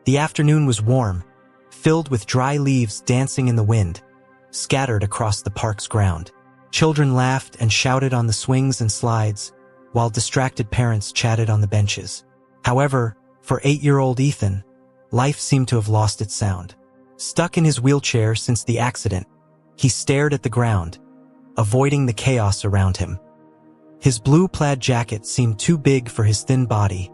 The afternoon was warm, filled with dry leaves dancing in the wind, scattered across the park's ground. Children laughed and shouted on the swings and slides, while distracted parents chatted on the benches. However, for 8-year-old Ethan, life seemed to have lost its sound. Stuck in his wheelchair since the accident, he stared at the ground, avoiding the chaos around him. His blue plaid jacket seemed too big for his thin body,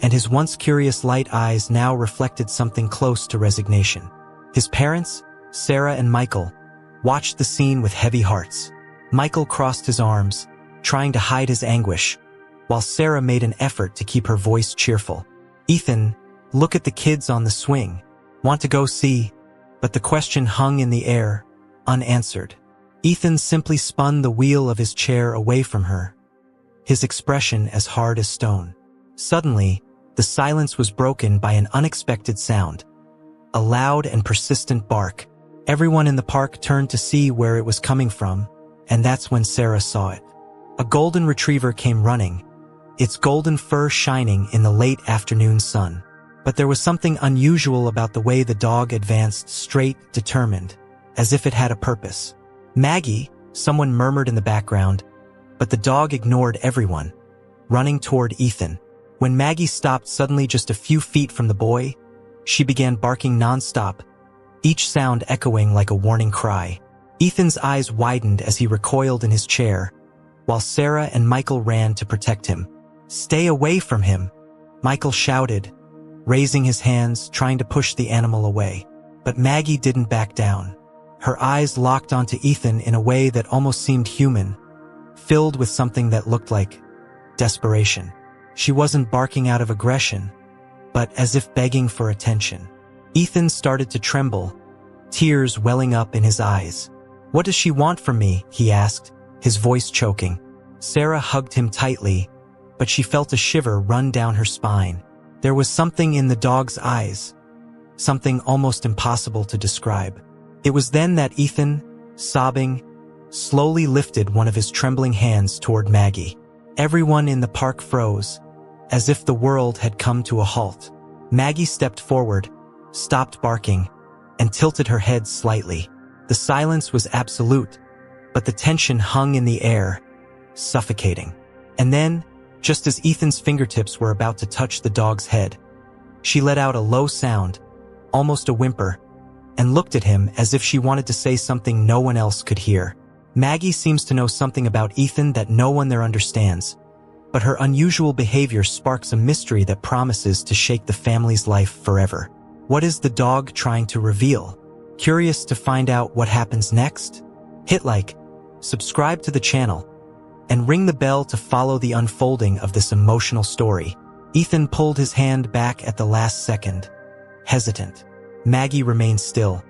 and his once curious light eyes now reflected something close to resignation. His parents, Sarah and Michael, watched the scene with heavy hearts. Michael crossed his arms, trying to hide his anguish, while Sarah made an effort to keep her voice cheerful. "Ethan, look at the kids on the swing. Want to go see?" But the question hung in the air, unanswered. Ethan simply spun the wheel of his chair away from her, his expression as hard as stone. Suddenly, the silence was broken by an unexpected sound. A loud and persistent bark. Everyone in the park turned to see where it was coming from, and that's when Sarah saw it. A golden retriever came running, its golden fur shining in the late afternoon sun. But there was something unusual about the way the dog advanced, straight, determined, as if it had a purpose. "Maggie," someone murmured in the background, but the dog ignored everyone, running toward Ethan. When Maggie stopped suddenly just a few feet from the boy, she began barking nonstop, each sound echoing like a warning cry. Ethan's eyes widened as he recoiled in his chair, while Sarah and Michael ran to protect him. "Stay away from him," Michael shouted, raising his hands, trying to push the animal away. But Maggie didn't back down. Her eyes locked onto Ethan in a way that almost seemed human, filled with something that looked like desperation. She wasn't barking out of aggression, but as if begging for attention. Ethan started to tremble, tears welling up in his eyes. "What does she want from me?" he asked, his voice choking. Sarah hugged him tightly, but she felt a shiver run down her spine. There was something in the dog's eyes, something almost impossible to describe. It was then that Ethan, sobbing, slowly lifted one of his trembling hands toward Maggie. Everyone in the park froze, as if the world had come to a halt. Maggie stepped forward, stopped barking, and tilted her head slightly. The silence was absolute, but the tension hung in the air, suffocating. And then, just as Ethan's fingertips were about to touch the dog's head, she let out a low sound, almost a whimper, and looked at him as if she wanted to say something no one else could hear. Maggie seems to know something about Ethan that no one there understands, but her unusual behavior sparks a mystery that promises to shake the family's life forever. What is the dog trying to reveal? Curious to find out what happens next? Hit like, subscribe to the channel, and ring the bell to follow the unfolding of this emotional story. Ethan pulled his hand back at the last second, hesitant. Maggie remained still,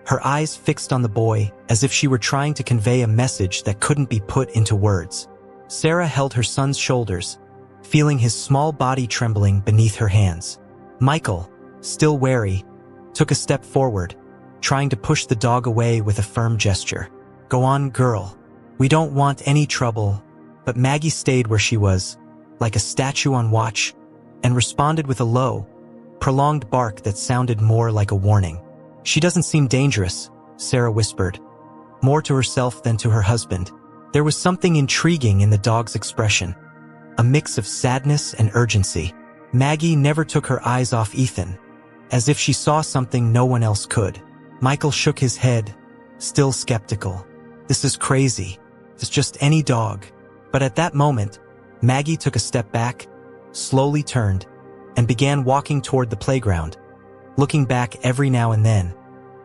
her eyes fixed on the boy as if she were trying to convey a message that couldn't be put into words. Sarah held her son's shoulders, feeling his small body trembling beneath her hands. Michael, still wary, took a step forward, trying to push the dog away with a firm gesture. "Go on, girl. We don't want any trouble." But Maggie stayed where she was, like a statue on watch, and responded with a low, prolonged bark that sounded more like a warning. "She doesn't seem dangerous," Sarah whispered, more to herself than to her husband. There was something intriguing in the dog's expression, a mix of sadness and urgency. Maggie never took her eyes off Ethan, as if she saw something no one else could. Michael shook his head, still skeptical. "This is crazy. It's just any dog." But at that moment, Maggie took a step back, slowly turned, and began walking toward the playground, looking back every now and then,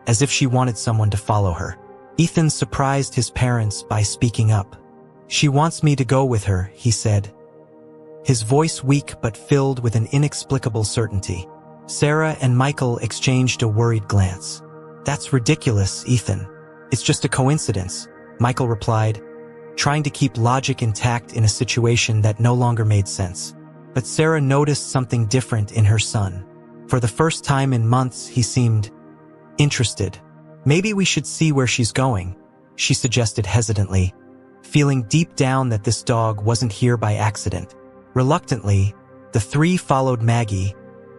as if she wanted someone to follow her. Ethan surprised his parents by speaking up. "She wants me to go with her," he said, his voice weak but filled with an inexplicable certainty. Sarah and Michael exchanged a worried glance. "That's ridiculous, Ethan. It's just a coincidence," Michael replied, trying to keep logic intact in a situation that no longer made sense. But Sarah noticed something different in her son. For the first time in months, he seemed interested. "Maybe we should see where she's going," she suggested hesitantly, feeling deep down that this dog wasn't here by accident. Reluctantly, the three followed Maggie,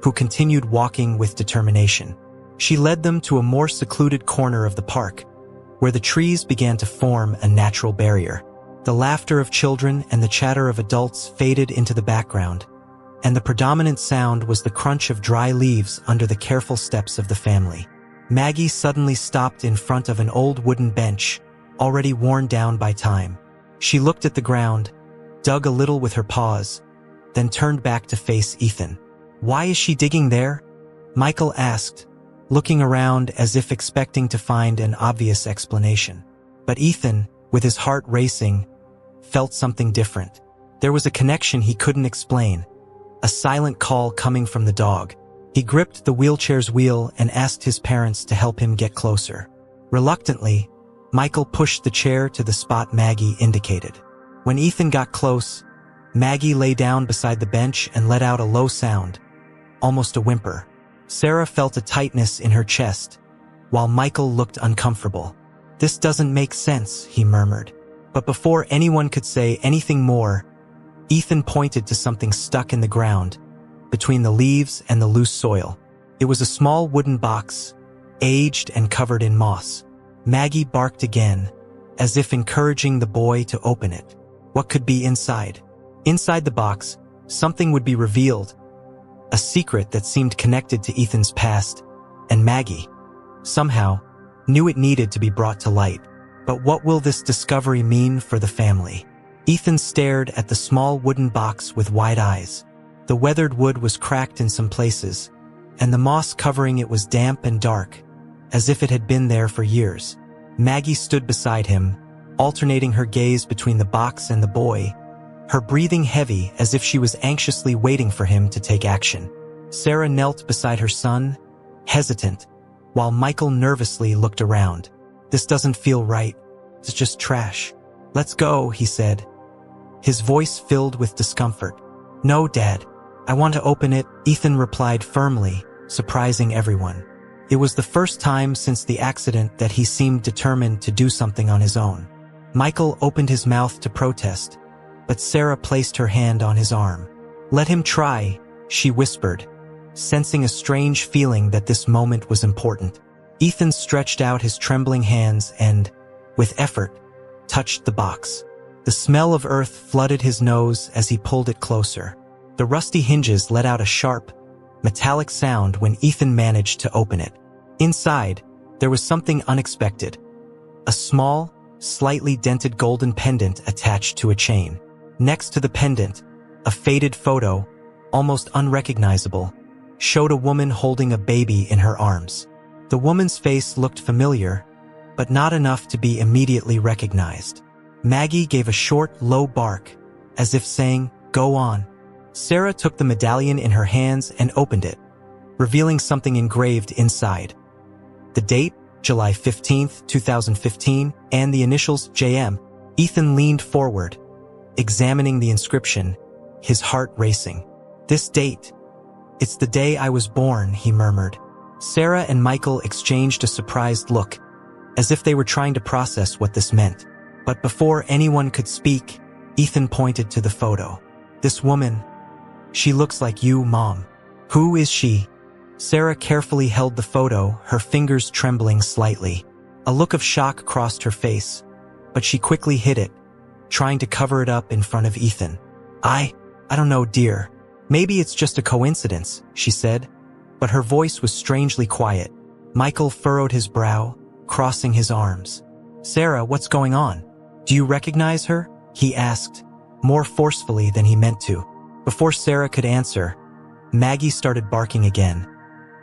who continued walking with determination. She led them to a more secluded corner of the park, where the trees began to form a natural barrier. The laughter of children and the chatter of adults faded into the background, and the predominant sound was the crunch of dry leaves under the careful steps of the family. Maggie suddenly stopped in front of an old wooden bench, already worn down by time. She looked at the ground, dug a little with her paws, then turned back to face Ethan. "Why is she digging there?" Michael asked, looking around as if expecting to find an obvious explanation. But Ethan, with his heart racing, felt something different. There was a connection he couldn't explain, a silent call coming from the dog. He gripped the wheelchair's wheel and asked his parents to help him get closer. Reluctantly, Michael pushed the chair to the spot Maggie indicated. When Ethan got close, Maggie lay down beside the bench and let out a low sound, almost a whimper. Sarah felt a tightness in her chest, while Michael looked uncomfortable. "This doesn't make sense," he murmured. But before anyone could say anything more, Ethan pointed to something stuck in the ground, between the leaves and the loose soil. It was a small wooden box, aged and covered in moss. Maggie barked again, as if encouraging the boy to open it. What could be inside? Inside the box, something would be revealed, a secret that seemed connected to Ethan's past, and Maggie, somehow, knew it needed to be brought to light. But what will this discovery mean for the family? Ethan stared at the small wooden box with wide eyes. The weathered wood was cracked in some places, and the moss covering it was damp and dark, as if it had been there for years. Maggie stood beside him, alternating her gaze between the box and the boy, her breathing heavy as if she was anxiously waiting for him to take action. Sarah knelt beside her son, hesitant, while Michael nervously looked around. "This doesn't feel right. It's just trash." "Let's go," he said, his voice filled with discomfort. "No, Dad. I want to open it," Ethan replied firmly, surprising everyone. It was the first time since the accident that he seemed determined to do something on his own. Michael opened his mouth to protest, but Sarah placed her hand on his arm. "Let him try," she whispered, sensing a strange feeling that this moment was important. Ethan stretched out his trembling hands and, with effort, touched the box. The smell of earth flooded his nose as he pulled it closer. The rusty hinges let out a sharp, metallic sound when Ethan managed to open it. Inside, there was something unexpected. A small, slightly dented golden pendant attached to a chain. Next to the pendant, a faded photo, almost unrecognizable, showed a woman holding a baby in her arms. The woman's face looked familiar, but not enough to be immediately recognized. Maggie gave a short, low bark, as if saying, "Go on." Sarah took the medallion in her hands and opened it, revealing something engraved inside. The date, July 15th, 2015, and the initials JM. Ethan leaned forward, examining the inscription, his heart racing. "This date. It's the day I was born," he murmured. Sarah and Michael exchanged a surprised look, as if they were trying to process what this meant. But before anyone could speak, Ethan pointed to the photo. "This woman, she looks like you, Mom." "Who is she?" Sarah carefully held the photo, her fingers trembling slightly. A look of shock crossed her face, but she quickly hid it, trying to cover it up in front of Ethan. I don't know, dear. Maybe it's just a coincidence," she said, but her voice was strangely quiet. Michael furrowed his brow, crossing his arms. "Sarah, what's going on? Do you recognize her?" he asked, more forcefully than he meant to. Before Sarah could answer, Maggie started barking again,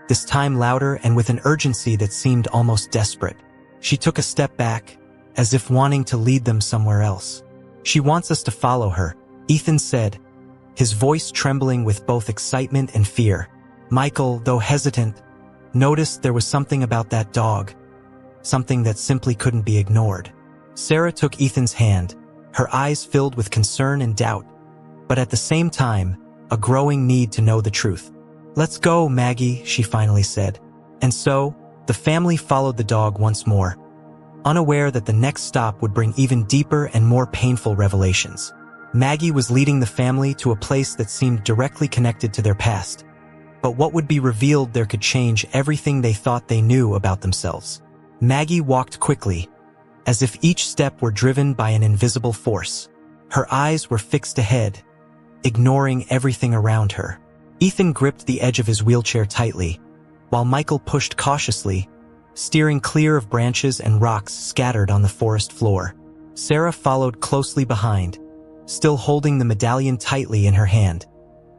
this time louder and with an urgency that seemed almost desperate. She took a step back, as if wanting to lead them somewhere else. "She wants us to follow her," Ethan said, his voice trembling with both excitement and fear. Michael, though hesitant, noticed there was something about that dog, something that simply couldn't be ignored. Sarah took Ethan's hand, her eyes filled with concern and doubt, but at the same time, a growing need to know the truth. "Let's go, Maggie," she finally said. And so, the family followed the dog once more, unaware that the next stop would bring even deeper and more painful revelations. Maggie was leading the family to a place that seemed directly connected to their past, but what would be revealed there could change everything they thought they knew about themselves. Maggie walked quickly, as if each step were driven by an invisible force. Her eyes were fixed ahead, ignoring everything around her. Ethan gripped the edge of his wheelchair tightly, while Michael pushed cautiously, steering clear of branches and rocks scattered on the forest floor. Sarah followed closely behind, still holding the medallion tightly in her hand,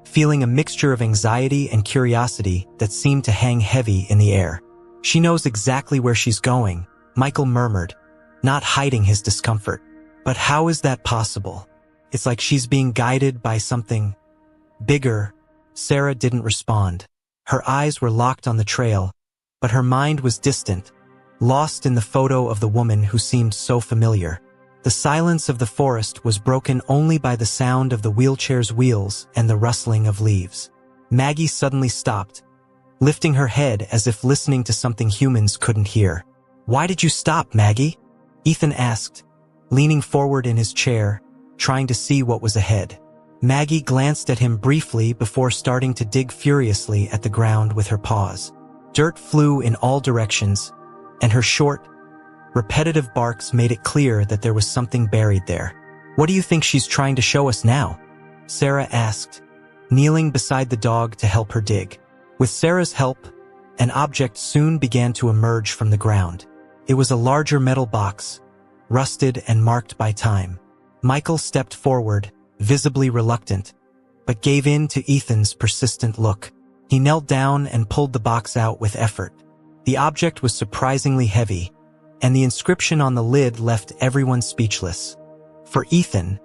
feeling a mixture of anxiety and curiosity that seemed to hang heavy in the air. "She knows exactly where she's going," Michael murmured, not hiding his discomfort. "But how is that possible? It's like she's being guided by something bigger." Sarah didn't respond. Her eyes were locked on the trail, but her mind was distant, lost in the photo of the woman who seemed so familiar. The silence of the forest was broken only by the sound of the wheelchair's wheels and the rustling of leaves. Maggie suddenly stopped, lifting her head as if listening to something humans couldn't hear. "Why did you stop, Maggie?" Ethan asked, leaning forward in his chair, trying to see what was ahead. Maggie glanced at him briefly before starting to dig furiously at the ground with her paws. Dirt flew in all directions, and her short, repetitive barks made it clear that there was something buried there. "What do you think she's trying to show us now?" Sarah asked, kneeling beside the dog to help her dig. With Sarah's help, an object soon began to emerge from the ground. It was a larger metal box, rusted and marked by time. Michael stepped forward, visibly reluctant, but gave in to Ethan's persistent look. He knelt down and pulled the box out with effort. The object was surprisingly heavy, and the inscription on the lid left everyone speechless. For Ethan,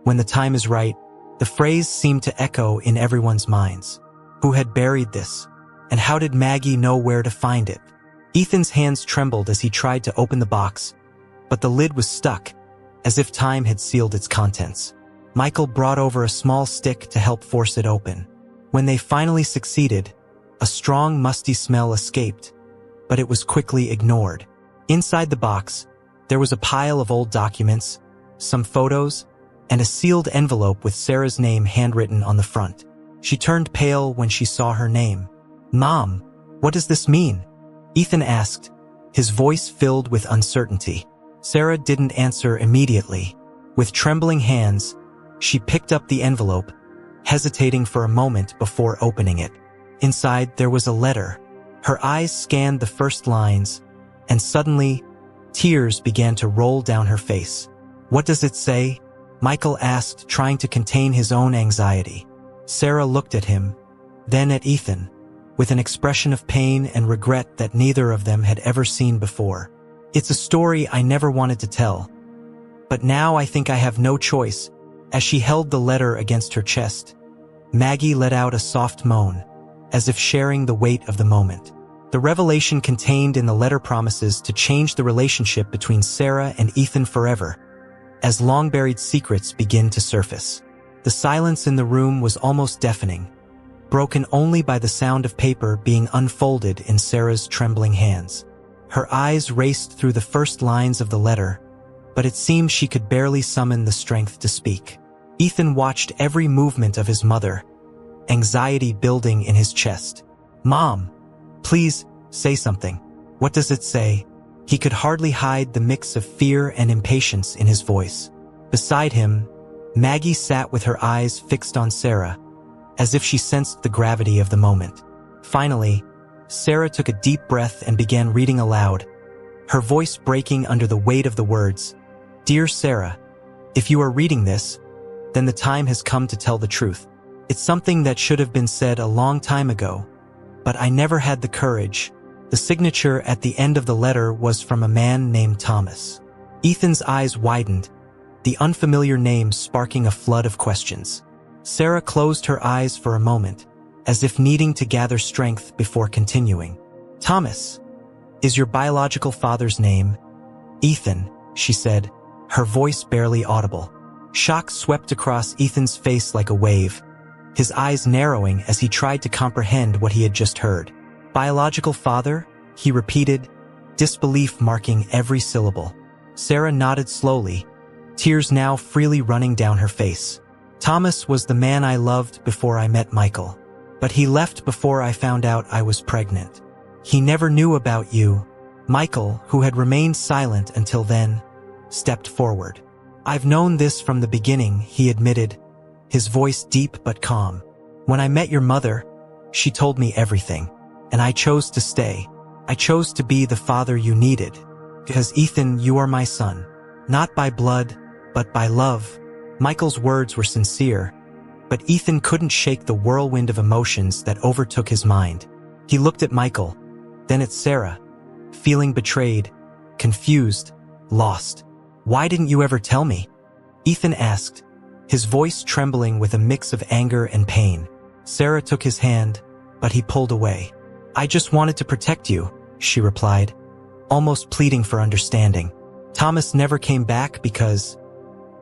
when the time is right, the phrase seemed to echo in everyone's minds. Who had buried this? And how did Maggie know where to find it? Ethan's hands trembled as he tried to open the box, but the lid was stuck, as if time had sealed its contents. Michael brought over a small stick to help force it open. When they finally succeeded, a strong, musty smell escaped, but it was quickly ignored. Inside the box, there was a pile of old documents, some photos, and a sealed envelope with Sarah's name handwritten on the front. She turned pale when she saw her name. "Mom, what does this mean?" Ethan asked, his voice filled with uncertainty. Sarah didn't answer immediately. With trembling hands, she picked up the envelope, hesitating for a moment before opening it. Inside, there was a letter. Her eyes scanned the first lines, and suddenly, tears began to roll down her face. "What does it say?" Michael asked, trying to contain his own anxiety. Sarah looked at him, then at Ethan, with an expression of pain and regret that neither of them had ever seen before. "It's a story I never wanted to tell, but now I think I have no choice." As she held the letter against her chest, Maggie let out a soft moan, as if sharing the weight of the moment. The revelation contained in the letter promises to change the relationship between Sarah and Ethan forever, as long-buried secrets begin to surface. The silence in the room was almost deafening, broken only by the sound of paper being unfolded in Sarah's trembling hands. Her eyes raced through the first lines of the letter, but it seemed she could barely summon the strength to speak. Ethan watched every movement of his mother, anxiety building in his chest. "Mom, please, say something. What does it say?" He could hardly hide the mix of fear and impatience in his voice. Beside him, Maggie sat with her eyes fixed on Sarah, as if she sensed the gravity of the moment. Finally, Sarah took a deep breath and began reading aloud, her voice breaking under the weight of the words. "Dear Sarah, if you are reading this, then the time has come to tell the truth. It's something that should have been said a long time ago, but I never had the courage." The signature at the end of the letter was from a man named Thomas. Ethan's eyes widened, the unfamiliar name sparking a flood of questions. Sarah closed her eyes for a moment, as if needing to gather strength before continuing. "Thomas is your biological father's name?" "Ethan," she said, her voice barely audible. Shock swept across Ethan's face like a wave, his eyes narrowing as he tried to comprehend what he had just heard. "Biological father?" he repeated, disbelief marking every syllable. Sarah nodded slowly, tears now freely running down her face. "Thomas was the man I loved before I met Michael. But he left before I found out I was pregnant. He never knew about you." Michael, who had remained silent until then, stepped forward. "I've known this from the beginning," he admitted, his voice deep but calm. "When I met your mother, she told me everything, and I chose to stay. I chose to be the father you needed. Because Ethan, you are my son. Not by blood, but by love." Michael's words were sincere, but Ethan couldn't shake the whirlwind of emotions that overtook his mind. He looked at Michael, then at Sarah, feeling betrayed, confused, lost. "Why didn't you ever tell me?" Ethan asked, his voice trembling with a mix of anger and pain. Sarah took his hand, but he pulled away. "I just wanted to protect you," she replied, almost pleading for understanding. "Thomas never came back because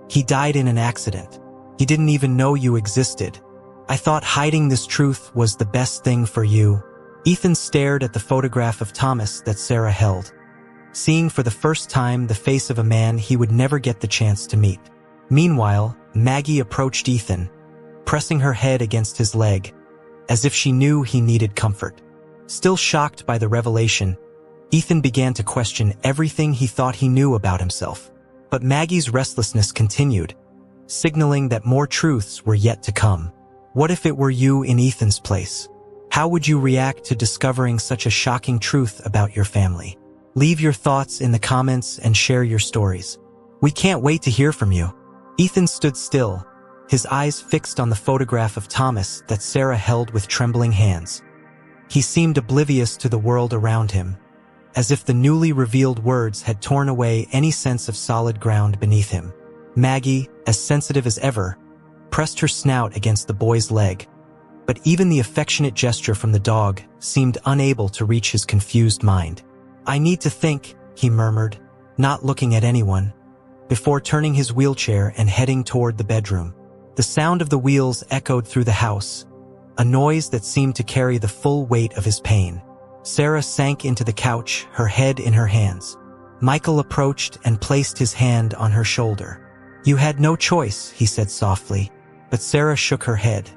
he died in an accident. He didn't even know you existed. I thought hiding this truth was the best thing for you." Ethan stared at the photograph of Thomas that Sarah held, seeing for the first time the face of a man he would never get the chance to meet. Meanwhile, Maggie approached Ethan, pressing her head against his leg, as if she knew he needed comfort. Still shocked by the revelation, Ethan began to question everything he thought he knew about himself. But Maggie's restlessness continued, signaling that more truths were yet to come. What if it were you in Ethan's place? How would you react to discovering such a shocking truth about your family? Leave your thoughts in the comments and share your stories. We can't wait to hear from you. Ethan stood still, his eyes fixed on the photograph of Thomas that Sarah held with trembling hands. He seemed oblivious to the world around him, as if the newly revealed words had torn away any sense of solid ground beneath him. Maggie, as sensitive as ever, pressed her snout against the boy's leg, but even the affectionate gesture from the dog seemed unable to reach his confused mind. "I need to think," he murmured, not looking at anyone, before turning his wheelchair and heading toward the bedroom. The sound of the wheels echoed through the house, a noise that seemed to carry the full weight of his pain. Sarah sank into the couch, her head in her hands. Michael approached and placed his hand on her shoulder. "You had no choice," he said softly, but Sarah shook her head.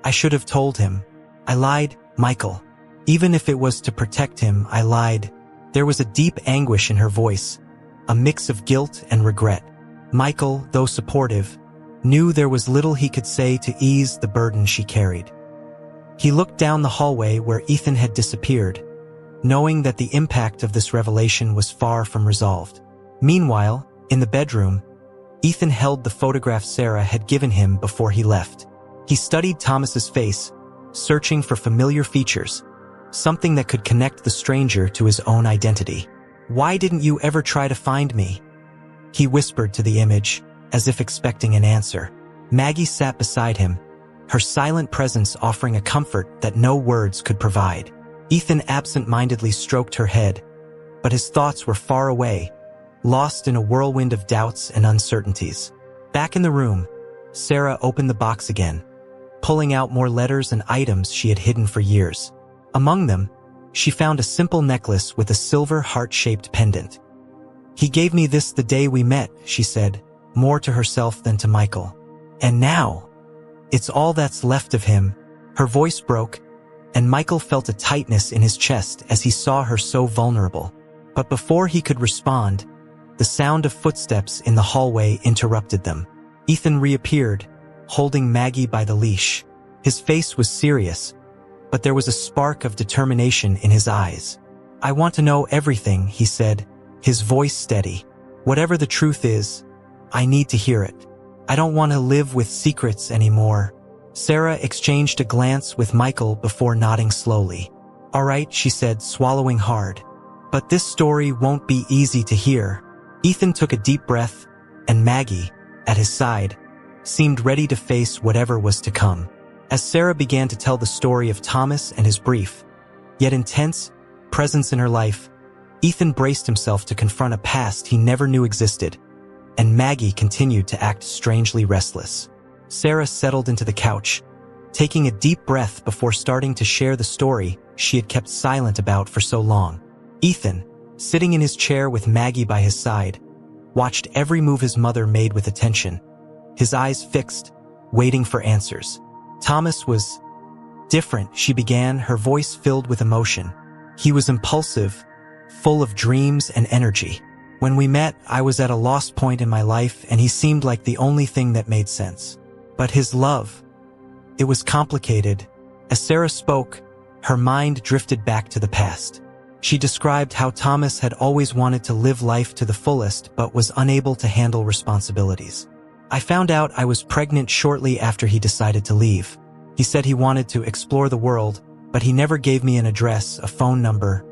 "I should have told him. I lied, Michael. Even if it was to protect him, I lied." There was a deep anguish in her voice, a mix of guilt and regret. Michael, though supportive, knew there was little he could say to ease the burden she carried. He looked down the hallway where Ethan had disappeared, knowing that the impact of this revelation was far from resolved. Meanwhile, in the bedroom, Ethan held the photograph Sarah had given him before he left. He studied Thomas's face, searching for familiar features, something that could connect the stranger to his own identity. "Why didn't you ever try to find me?" he whispered to the image, as if expecting an answer. Maggie sat beside him, her silent presence offering a comfort that no words could provide. Ethan absent-mindedly stroked her head, but his thoughts were far away, lost in a whirlwind of doubts and uncertainties. Back in the room, Sarah opened the box again, pulling out more letters and items she had hidden for years. Among them, she found a simple necklace with a silver heart-shaped pendant. "He gave me this the day we met," she said, more to herself than to Michael. "And now, it's all that's left of him." Her voice broke, and Michael felt a tightness in his chest as he saw her so vulnerable. But before he could respond, the sound of footsteps in the hallway interrupted them. Ethan reappeared, holding Maggie by the leash. His face was serious, but there was a spark of determination in his eyes. "I want to know everything," he said, his voice steady. "Whatever the truth is, I need to hear it. I don't want to live with secrets anymore." Sarah exchanged a glance with Michael before nodding slowly. "All right," she said, swallowing hard. "But this story won't be easy to hear." Ethan took a deep breath, and Maggie, at his side, seemed ready to face whatever was to come. As Sarah began to tell the story of Thomas and his brief, yet intense, presence in her life, Ethan braced himself to confront a past he never knew existed, and Maggie continued to act strangely restless. Sarah settled into the couch, taking a deep breath before starting to share the story she had kept silent about for so long. Ethan, sitting in his chair with Maggie by his side, watched every move his mother made with attention, his eyes fixed, waiting for answers. Thomas was Different, she began, her voice filled with emotion. He was impulsive, full of dreams and energy. When we met, I was at a lost point in my life, and he seemed like the only thing that made sense. But his love, it was complicated. As Sarah spoke, her mind drifted back to the past. She described how Thomas had always wanted to live life to the fullest but was unable to handle responsibilities. I found out I was pregnant shortly after he decided to leave. He said he wanted to explore the world, but he never gave me an address, a phone number.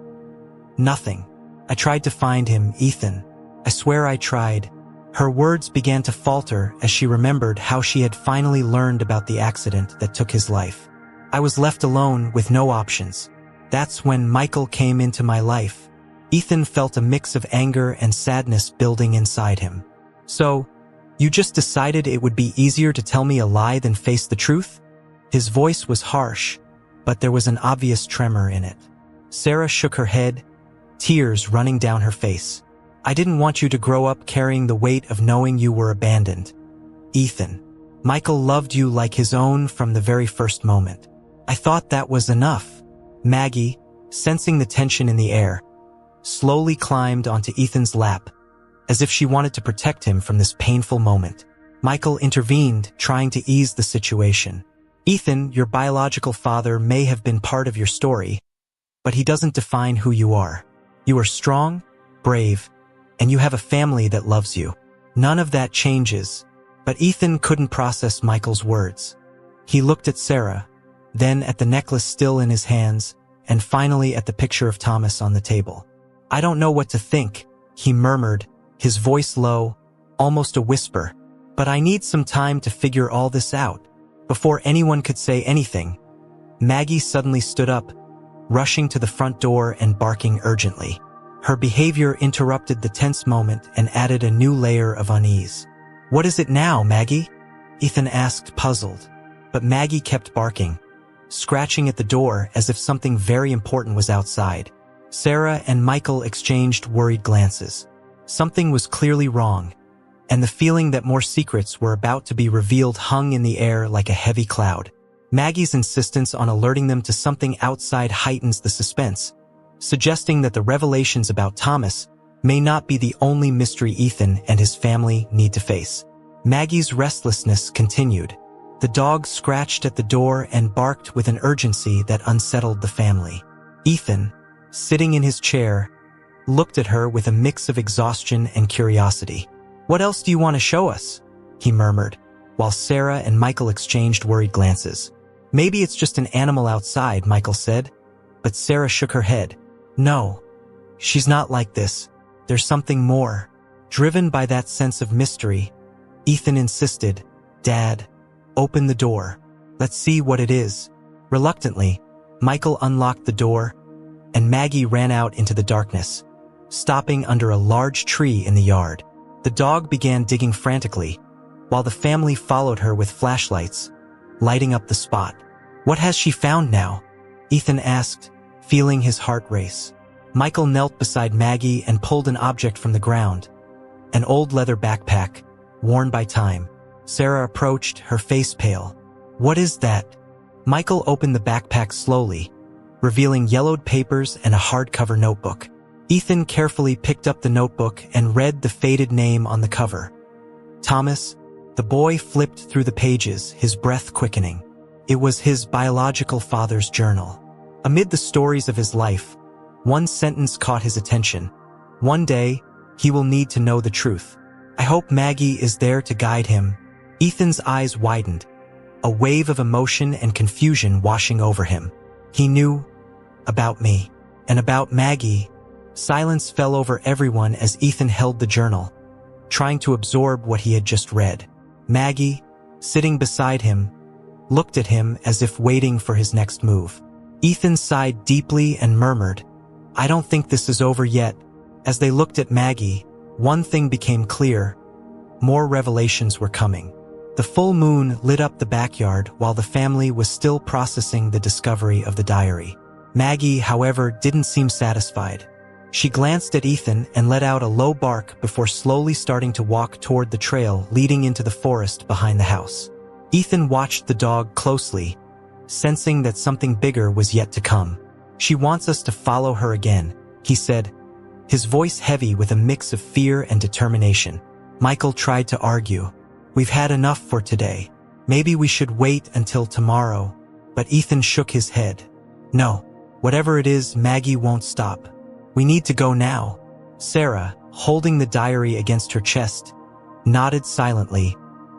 Nothing. I tried to find him, Ethan. I swear I tried. Her words began to falter as she remembered how she had finally learned about the accident that took his life. I was left alone with no options. That's when Michael came into my life. Ethan felt a mix of anger and sadness building inside him. So, you just decided it would be easier to tell me a lie than face the truth? His voice was harsh, but there was an obvious tremor in it. Sarah shook her head, tears running down her face. I didn't want you to grow up carrying the weight of knowing you were abandoned. Ethan, Michael loved you like his own from the very first moment. I thought that was enough. Maggie, sensing the tension in the air, slowly climbed onto Ethan's lap, as if she wanted to protect him from this painful moment. Michael intervened, trying to ease the situation. Ethan, your biological father may have been part of your story, but he doesn't define who you are. You are strong, brave, and you have a family that loves you. None of that changes, but Ethan couldn't process Michael's words. He looked at Sarah, then at the necklace still in his hands, and finally at the picture of Thomas on the table. I don't know what to think, he murmured, his voice low, almost a whisper. But I need some time to figure all this out. Before anyone could say anything, Maggie suddenly stood up, rushing to the front door and barking urgently. Her behavior interrupted the tense moment and added a new layer of unease. What is it now, Maggie? Ethan asked, puzzled. But Maggie kept barking, scratching at the door as if something very important was outside. Sarah and Michael exchanged worried glances. Something was clearly wrong, and the feeling that more secrets were about to be revealed hung in the air like a heavy cloud. Maggie's insistence on alerting them to something outside heightens the suspense, suggesting that the revelations about Thomas may not be the only mystery Ethan and his family need to face. Maggie's restlessness continued. The dog scratched at the door and barked with an urgency that unsettled the family. Ethan, sitting in his chair, looked at her with a mix of exhaustion and curiosity. What else do you want to show us? He murmured, while Sarah and Michael exchanged worried glances. Maybe it's just an animal outside, Michael said, but Sarah shook her head. No, she's not like this. There's something more. Driven by that sense of mystery, Ethan insisted, Dad, open the door. Let's see what it is. Reluctantly, Michael unlocked the door, and Maggie ran out into the darkness, stopping under a large tree in the yard. The dog began digging frantically, while the family followed her with flashlights, lighting up the spot. What has she found now? Ethan asked, feeling his heart race. Michael knelt beside Maggie and pulled an object from the ground, an old leather backpack, worn by time. Sarah approached, her face pale. What is that? Michael opened the backpack slowly, revealing yellowed papers and a hardcover notebook. Ethan carefully picked up the notebook and read the faded name on the cover. Thomas. The boy flipped through the pages, his breath quickening. It was his biological father's journal. Amid the stories of his life, one sentence caught his attention. One day, he will need to know the truth. I hope Maggie is there to guide him. Ethan's eyes widened, a wave of emotion and confusion washing over him. He knew about me and about Maggie. Silence fell over everyone as Ethan held the journal, trying to absorb what he had just read. Maggie, sitting beside him, looked at him as if waiting for his next move. Ethan sighed deeply and murmured, I don't think this is over yet. As they looked at Maggie, one thing became clear. More revelations were coming. The full moon lit up the backyard while the family was still processing the discovery of the diary. Maggie, however, didn't seem satisfied. She glanced at Ethan and let out a low bark before slowly starting to walk toward the trail leading into the forest behind the house. Ethan watched the dog closely, sensing that something bigger was yet to come. "She wants us to follow her again," he said, his voice heavy with a mix of fear and determination. Michael tried to argue. "We've had enough for today. Maybe we should wait until tomorrow." But Ethan shook his head. "No, whatever it is, Maggie won't stop. We need to go now." Sarah, holding the diary against her chest, nodded silently,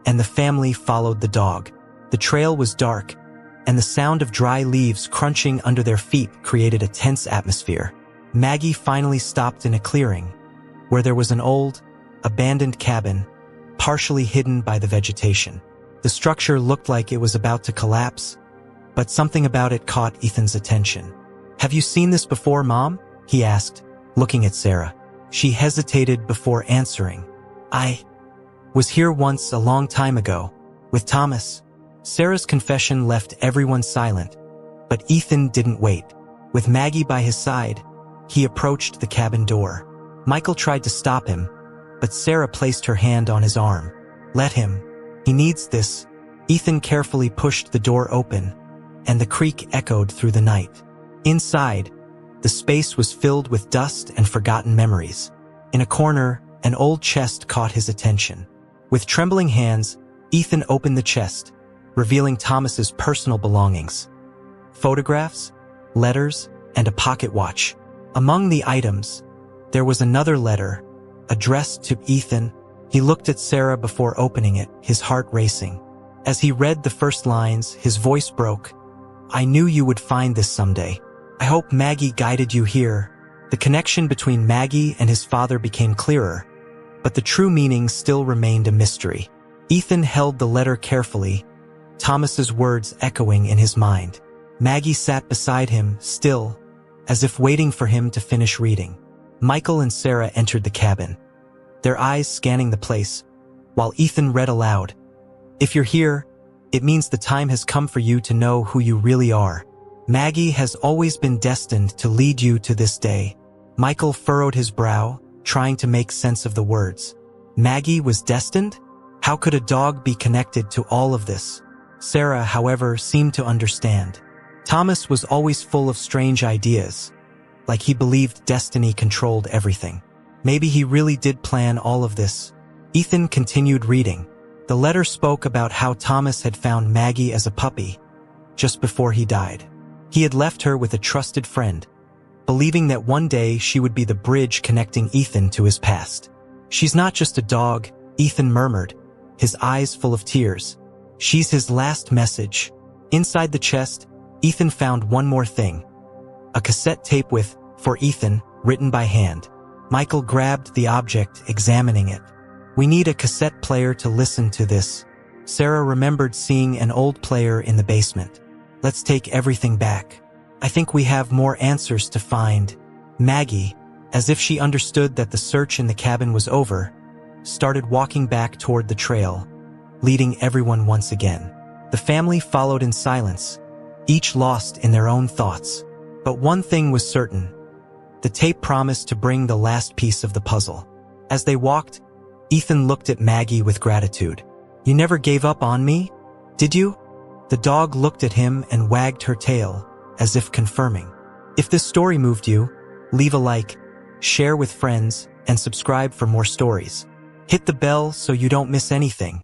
and the family followed the dog. The trail was dark, and the sound of dry leaves crunching under their feet created a tense atmosphere. Maggie finally stopped in a clearing, where there was an old, abandoned cabin, partially hidden by the vegetation. The structure looked like it was about to collapse, but something about it caught Ethan's attention. "Have you seen this before, Mom?" he asked, looking at Sarah. She hesitated before answering. "I was here once a long time ago, with Thomas." Sarah's confession left everyone silent, but Ethan didn't wait. With Maggie by his side, he approached the cabin door. Michael tried to stop him, but Sarah placed her hand on his arm. "Let him. He needs this." Ethan carefully pushed the door open, and the creak echoed through the night. Inside, the space was filled with dust and forgotten memories. In a corner, an old chest caught his attention. With trembling hands, Ethan opened the chest, revealing Thomas's personal belongings. Photographs, letters, and a pocket watch. Among the items, there was another letter, addressed to Ethan. He looked at Sarah before opening it, his heart racing. As he read the first lines, his voice broke. "I knew you would find this someday. I hope Maggie guided you here." The connection between Maggie and his father became clearer, but the true meaning still remained a mystery. Ethan held the letter carefully, Thomas's words echoing in his mind. Maggie sat beside him, still, as if waiting for him to finish reading. Michael and Sarah entered the cabin, their eyes scanning the place, while Ethan read aloud. "If you're here, it means the time has come for you to know who you really are. Maggie has always been destined to lead you to this day." Michael furrowed his brow, trying to make sense of the words. Maggie was destined? How could a dog be connected to all of this? Sarah, however, seemed to understand. Thomas was always full of strange ideas, like he believed destiny controlled everything. Maybe he really did plan all of this. Ethan continued reading. The letter spoke about how Thomas had found Maggie as a puppy, just before he died. He had left her with a trusted friend, believing that one day she would be the bridge connecting Ethan to his past. "She's not just a dog," Ethan murmured, his eyes full of tears. "She's his last message." Inside the chest, Ethan found one more thing. A cassette tape with, "For Ethan," written by hand. Michael grabbed the object, examining it. "We need a cassette player to listen to this." Sarah remembered seeing an old player in the basement. "Let's take everything back. I think we have more answers to find." Maggie, as if she understood that the search in the cabin was over, started walking back toward the trail, leading everyone once again. The family followed in silence, each lost in their own thoughts. But one thing was certain. The tape promised to bring the last piece of the puzzle. As they walked, Ethan looked at Maggie with gratitude. "You never gave up on me, did you?" The dog looked at him and wagged her tail, as if confirming. If this story moved you, leave a like, share with friends, and subscribe for more stories. Hit the bell so you don't miss anything.